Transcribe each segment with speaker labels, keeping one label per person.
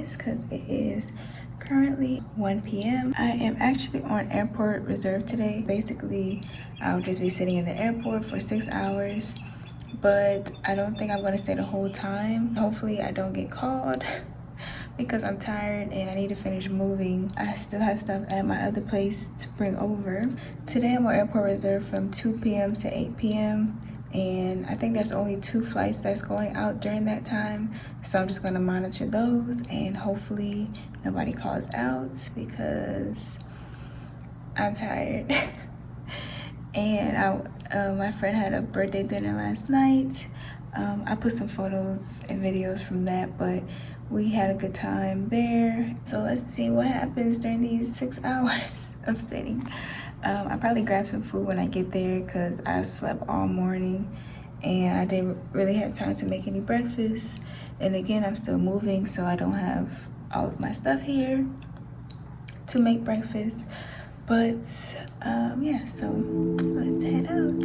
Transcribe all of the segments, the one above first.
Speaker 1: notice because it is currently 1 p.m. I am actually on airport reserve today. Basically, I'll just be sitting in the airport for 6 hours, but I don't think I'm going to stay the whole time. Hopefully I don't get called because I'm tired and I need to finish moving. I still have stuff at my other place to bring over. Today I'm on airport reserve from 2 p.m. to 8 p.m. and I think there's only 2 flights that's going out during that time, so I'm just going to monitor those and hopefully nobody calls out because I'm tired. And my friend had a birthday dinner last night. I put some photos and videos from that, but we had a good time there. So let's see what happens during these 6 hours of sitting. I'll probably grab some food when I get there because I slept all morning and I didn't really have time to make any breakfast. And again, I'm still moving, so I don't have all of my stuff here to make breakfast. But yeah, so let's head out.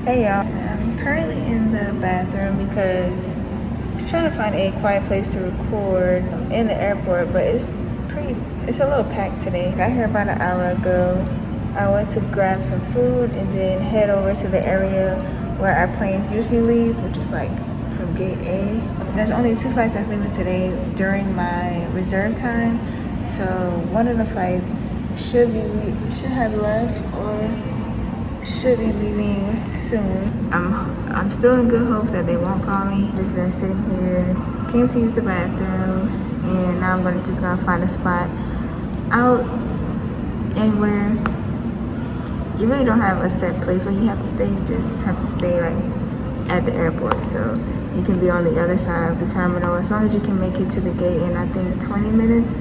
Speaker 1: Hey y'all, I'm currently in the bathroom because I was trying to find a quiet place to record in the airport, but it's a little packed today. I got here about an hour ago. I went to grab some food and then head over to the area where our planes usually leave, which is like from gate A. There's only 2 flights that's leaving today during my reserve time, so one of the flights should have left or should be leaving soon. I'm still in good hopes that they won't call me. Just been sitting here, came to use the bathroom, and now I'm just gonna find a spot out anywhere. You really don't have a set place where you have to stay. You just have to stay like at the airport, so you can be on the other side of the terminal as long as you can make it to the gate in, I think, 20 minutes.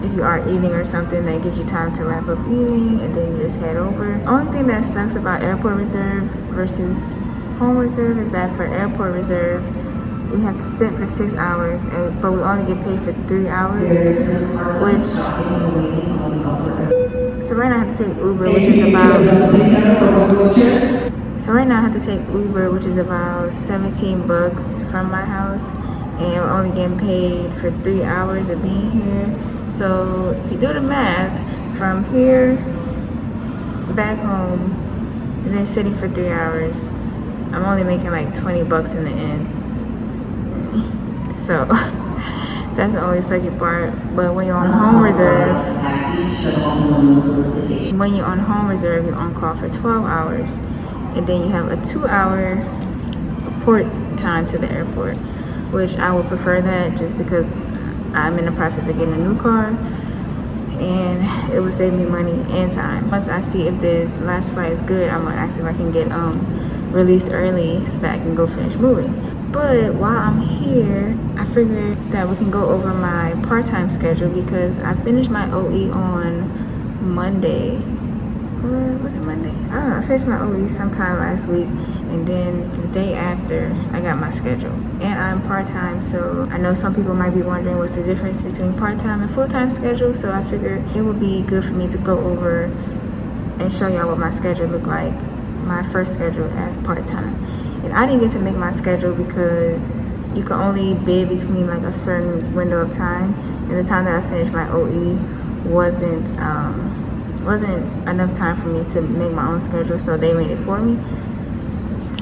Speaker 1: If you are eating or something, that gives you time to wrap up eating and then you just head over. Only thing that sucks about airport reserve versus home reserve is that for airport reserve, we have to sit for 6 hours, but we only get paid for 3 hours, so right now I have to take Uber, which is about 17 bucks from my house, and we're only getting paid for 3 hours of being here. So if you do the math, from here back home and then sitting for 3 hours, I'm only making like 20 bucks in the end. So that's the only sucky part. But when you're on home reserve, you're on call for 12 hours, and then you have a 2-hour port time to the airport, which I would prefer that just because I'm in the process of getting a new car and it would save me money and time. Once I see if this last flight is good, I'm gonna ask if I can get released early so that I can go finish moving. But while I'm here, I figured that we can go over my part-time schedule because I finished my OE on Monday. Or was it Monday? I don't know. I finished my OE sometime last week, and then the day after I got my schedule. And I'm part-time, so I know some people might be wondering what's the difference between part-time and full-time schedule, so I figured it would be good for me to go over and show y'all what my schedule looked like, my first schedule as part-time. And I didn't get to make my schedule because you can only bid between like a certain window of time, and the time that I finished my OE wasn't enough time for me to make my own schedule, so they made it for me.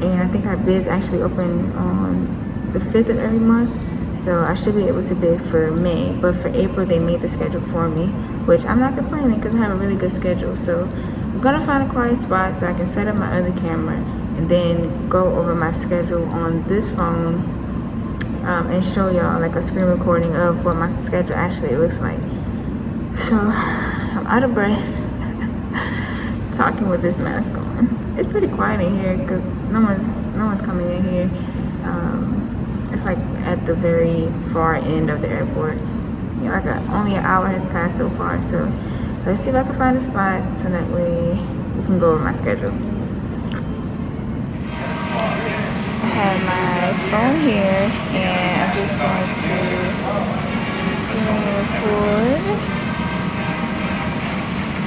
Speaker 1: And I think our bids actually open on the 5th of every month, so I should be able to bid for May. But for April, they made the schedule for me, which I'm not complaining because I have a really good schedule. So I'm gonna find a quiet spot so I can set up my other camera and then go over my schedule on this phone and show y'all like a screen recording of what my schedule actually looks like. So I'm out of breath talking with this mask on. It's pretty quiet in here because no one's coming in here. It's like at the very far end of the airport. Yeah, like only an hour has passed so far, so let's see if I can find a spot so that way we can go over my schedule. have my phone here, and I'm just going to screen record.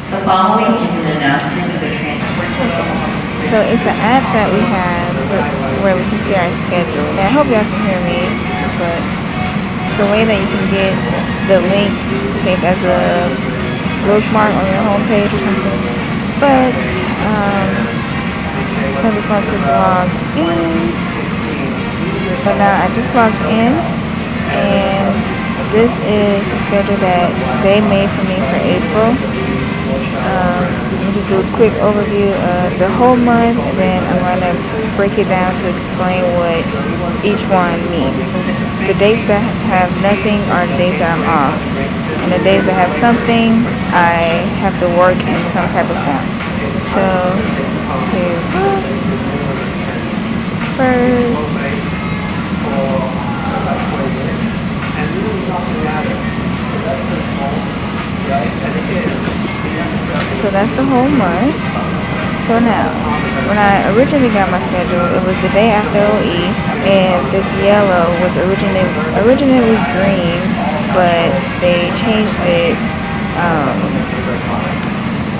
Speaker 2: The following is an announcement of the transport delay.
Speaker 1: So it's an app that we have where we can see our schedule. And I hope y'all can hear me, but it's a way that you can get the link saved as a bookmark on your homepage or something. But so I'm just going to log in. So now I just logged in, and this is the schedule that they made for me for April. Let me just do a quick overview of the whole month, and then I'm going to break it down to explain what each one means. The days that have nothing are the days that I'm off, and the days that have something, I have to work in some type of form. So here we go. First, so that's the whole month. So now, when I originally got my schedule, it was the day after OE, and this yellow was originally green, but they changed it.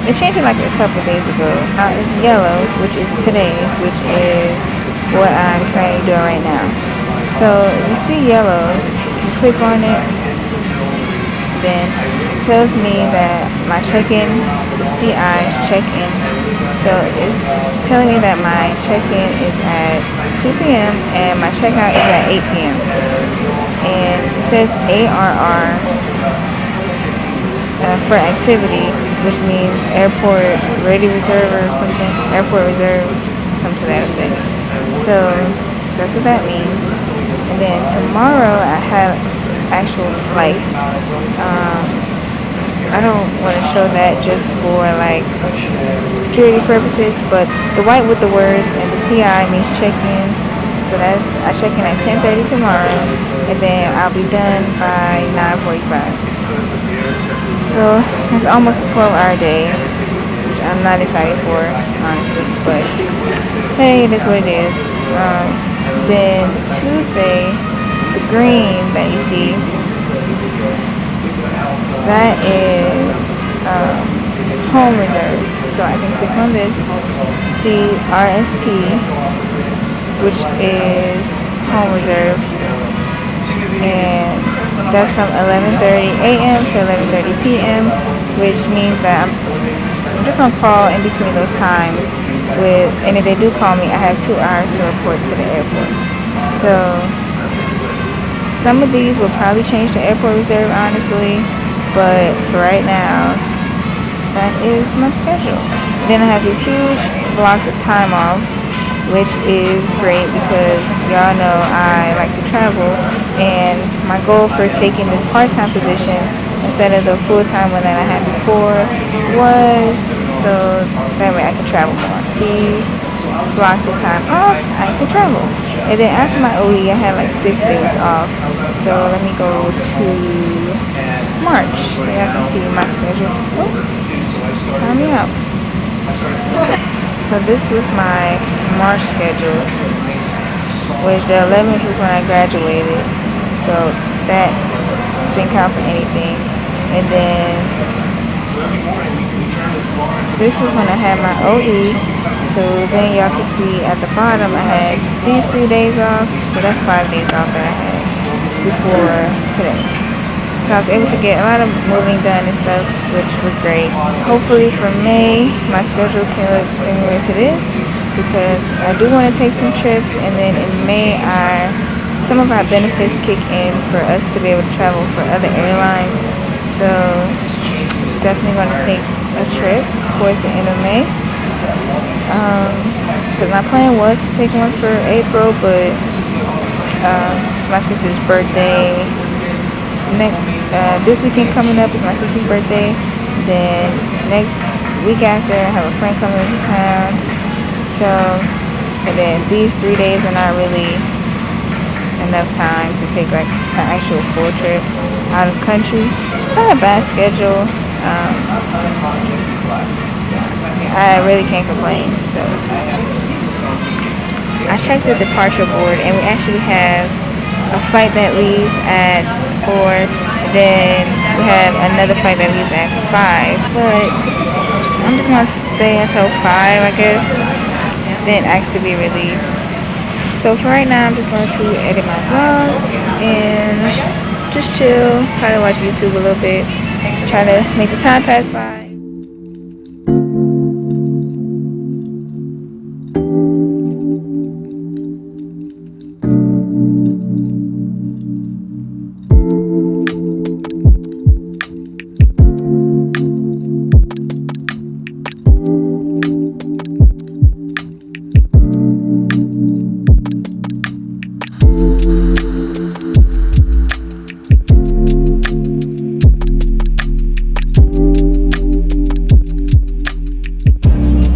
Speaker 1: They changed it like a couple days ago. Now it's yellow, which is today, which is what I'm currently doing right now. So if you see yellow, you click on it, then it tells me that my check-in is CI check-in. So it's telling me that my check-in is at 2 p.m. and my check-out is at 8 p.m. And it says ARR for activity, which means airport ready reserve or something. Airport reserve, something to that effect. So that's what that means. And then tomorrow I have actual flights. I don't want to show that just for like security purposes, but the white with the words and the CI means check-in. So I check in at 10:30 tomorrow, and then I'll be done by 9:45. So it's almost a 12-hour day, which I'm not excited for, honestly, but hey, it is what it is. Then Tuesday, the green that you see, that is home reserve. So I can click on this, see RSP, which is home reserve, and that's from 11:30 a.m. to 11:30 p.m., which means that I'm just on call in between those times and if they do call me, I have 2 hours to report to the airport. So some of these will probably change to airport reserve, honestly, but for right now, that is my schedule. Then I have these huge blocks of time off, which is great because y'all know I like to travel, and my goal for taking this part-time position instead of the full-time one that I had before was so that way I can travel more. These blocks of time off, I can travel. And then after my OE, I had like 6 days off. So let me go to March so y'all can see my schedule. Oh, sign me up. So this was my March schedule, which the 11th was when I graduated. So that didn't count for anything. And then this was when I had my OE. So then y'all can see at the bottom I had these 3 days off. So that's 5 days off that I had before today. So I was able to get a lot of moving done and stuff, which was great. Hopefully for May, my schedule can look similar to this, because I do want to take some trips, and then in May, some of our benefits kick in for us to be able to travel for other airlines. So definitely going to take a trip towards the end of May. Because my plan was to take one for April, but it's my sister's birthday. This weekend coming up is my sister's birthday. Then next week after, I have a friend coming into town. So, and then these 3 days are not really enough time to take like an actual full trip out of country. It's not a bad schedule. I really can't complain. So I checked the departure board and we actually have a flight that leaves at 4, then we have another flight that leaves at 5, but I'm just gonna stay until 5, I guess, then ask to be released. So for right now, I'm just going to edit my vlog and just chill, try to watch YouTube a little bit, try to make the time pass by.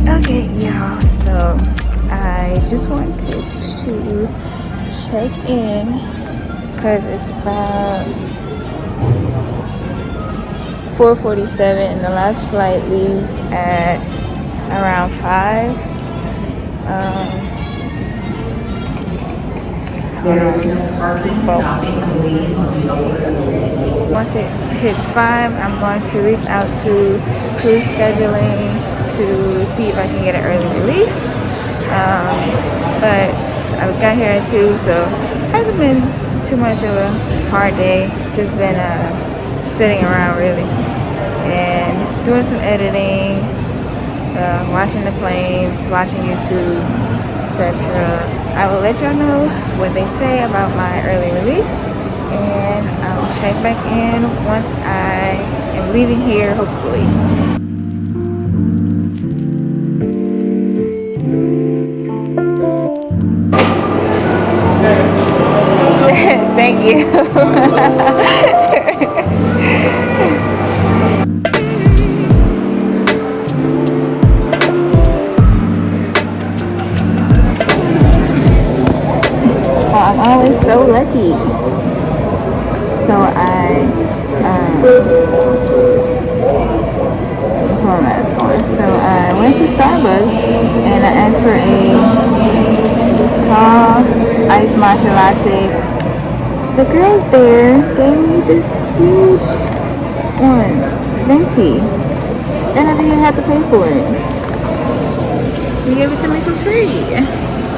Speaker 1: Okay, y'all, so I just wanted to check in because it's about 4:47 and the last flight leaves at around 5.
Speaker 2: There is no parking, stopping, or waiting on the lower.
Speaker 1: Once it hits 5, I'm going to reach out to cruise scheduling to see if I can get an early release. But I got here at 2, so it hasn't been too much of a hard day. Just been sitting around really and doing some editing, watching the planes, watching YouTube, etc. I will let y'all know what they say about my early release, and I'll check back in once I am leaving here, hopefully. Thank you. I'm always so lucky. So I hold on, that's going. So I went to Starbucks and I asked for a tall iced matcha latte. The girls there gave me this huge one, venti, and I didn't have to pay for it. They gave it to me for free.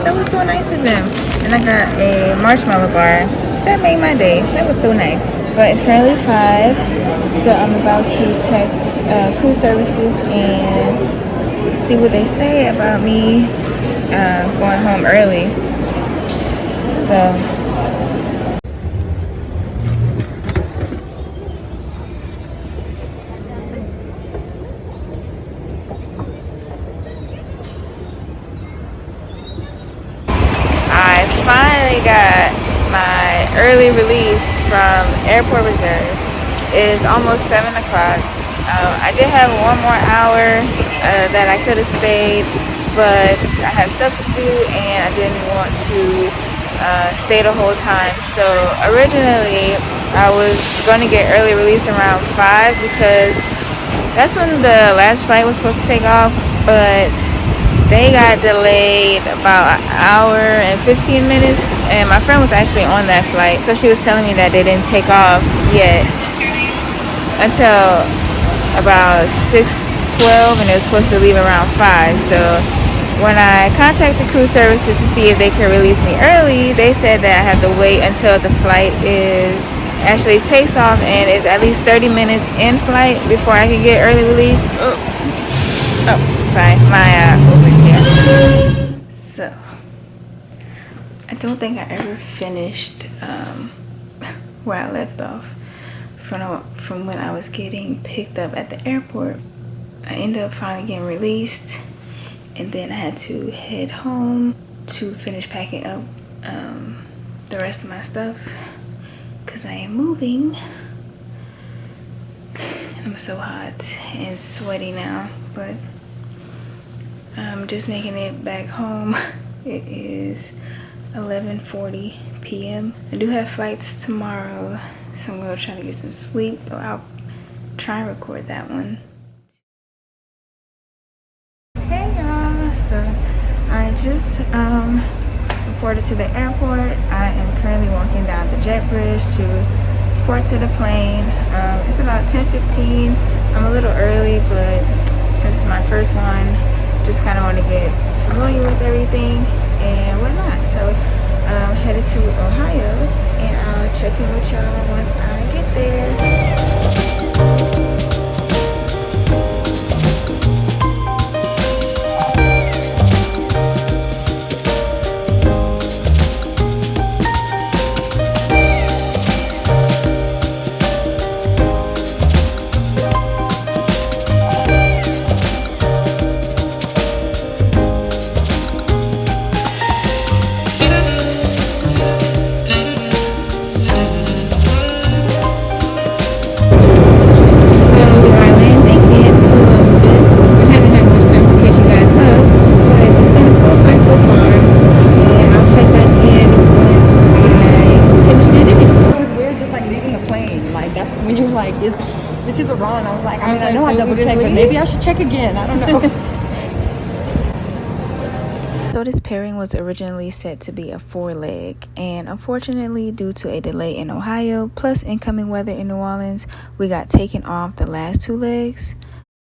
Speaker 1: That was so nice of them. And I got a marshmallow bar. That made my day. That was so nice. But it's currently 5, so I'm about to text cruise services and see what they say about me going home early. So I finally got my early release from Airport Reserve. It is almost 7 o'clock. I did have one more hour that I could have stayed, but I have stuff to do and I didn't want to stay the whole time. So originally I was going to get early release around 5 because that's when the last flight was supposed to take off, but they got delayed about an hour and 15 minutes, and my friend was actually on that flight, so she was telling me that they didn't take off yet until about 6:12, and it was supposed to leave around 5. So when I contacted cruise services to see if they could release me early, they said that I have to wait until the flight actually takes off and is at least 30 minutes in flight before I can get early release. Oh, sorry, my Uber's here. So I don't think I ever finished where I left off from when I was getting picked up at the airport. I ended up finally getting released, and then I had to head home to finish packing up the rest of my stuff because I am moving. I'm so hot and sweaty now, but I'm just making it back home. It is 11:40 p.m. I do have flights tomorrow, so I'm gonna try to get some sleep, but I'll try and record that one. Hey y'all, so I just reported to the airport. I am currently walking down the jet bridge to report to the plane. It's about 10:15. I'm a little early, but since it's my first one, just kind of want to get familiar with everything and whatnot. So I'm headed to Ohio, and I'll check in with y'all once I get there.
Speaker 3: This is a run. I was like, I know I double checked, but maybe I should check again. I don't know.
Speaker 1: So this pairing was originally set to be a 4-leg, and unfortunately, due to a delay in Ohio plus incoming weather in New Orleans, we got taken off the last 2 legs.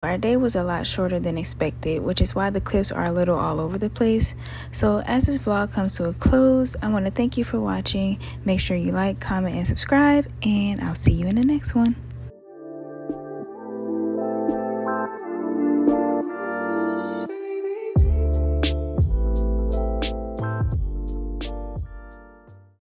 Speaker 1: Our day was a lot shorter than expected, which is why the clips are a little all over the place. So as this vlog comes to a close, I want to thank you for watching. Make sure you like, comment, and subscribe, and I'll see you in the next one.